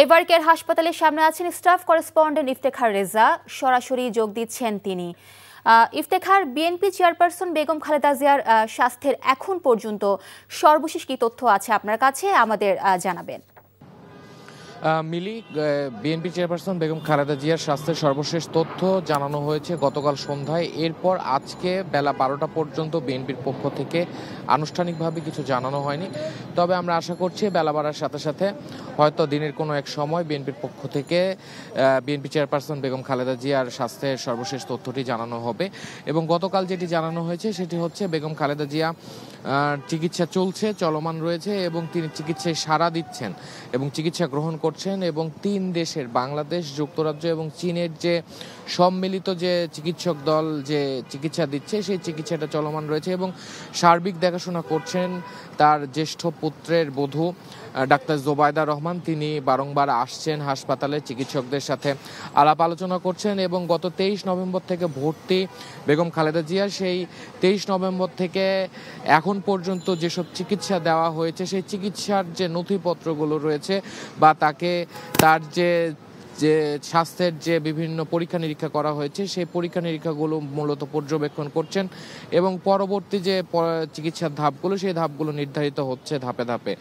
এবারকের হাসপাতালের সামনে আছেন স্টাফ করেসপন্ডেন্ট ইফতেখার রেজা। সরাসরি যোগ দিচ্ছেন তিনি। ইফতেখার, বিএনপি চেয়ারপারসন বেগম খালেদা জিয়ার স্বাস্থ্যের এখন পর্যন্ত সর্বশেষ কি তথ্য আছে আপনার কাছে আমাদের জানাবেন। মিলি, বিএনপি চেয়ারপারসন বেগম খালেদা জিয়ার স্বাস্থ্যের সর্বশেষ তথ্য জানানো হয়েছে গতকাল সন্ধ্যায়। এরপর আজকে বেলা 12টা পর্যন্ত বিএনপির পক্ষ থেকে আনুষ্ঠানিকভাবে কিছু জানানো হয়নি। তবে আমরা আশা করছি বেলা বাড়ার সাথে সাথে হয়তো দিনের কোনো এক সময় বিএনপির পক্ষ থেকে বিএনপি চেয়ারপারসন বেগম খালেদা জিয়ার স্বাস্থ্যের সর্বশেষ তথ্যটি জানানো হবে। এবং গতকাল যেটি জানানো হয়েছে সেটি হচ্ছে বেগম খালেদা জিয়া চিকিৎসা চলমান রয়েছে এবং তিনি চিকিৎসায় সাড়া দিচ্ছেন এবং চিকিৎসা গ্রহণ করছেন। এবং 3 দেশের, বাংলাদেশ, যুক্তরাজ্য এবং চীনের যে সম্মিলিত যে চিকিৎসক দল যে চিকিৎসা দিচ্ছে সেই চিকিৎসাটা চলমান রয়েছে এবং সার্বিক দেখাশোনা করছেন তার জ্যেষ্ঠ পুত্রের বধূ ডাক্তার জোবায়দা রহমান। তিনি বারংবার আসছেন হাসপাতালে, চিকিৎসকদের সাথে আলাপ আলোচনা করছেন এবং গত 23 নভেম্বর থেকে ভর্তি বেগম খালেদা জিয়া, সেই 23 নভেম্বর থেকে এখন পর্যন্ত যেসব চিকিৎসা দেওয়া হয়েছে সেই চিকিৎসার যে নথিপত্রগুলো রয়েছে বা তাকে তার যে স্বাস্থ্যের যে বিভিন্ন পরীক্ষা নিরীক্ষা করা হয়েছে সেই পরীক্ষা নিরীক্ষাগুলো মূলত পর্যবেক্ষণ করছেন এবং পরবর্তী যে চিকিৎসার ধাপগুলো সেই ধাপগুলো নির্ধারিত হচ্ছে ধাপে ধাপে।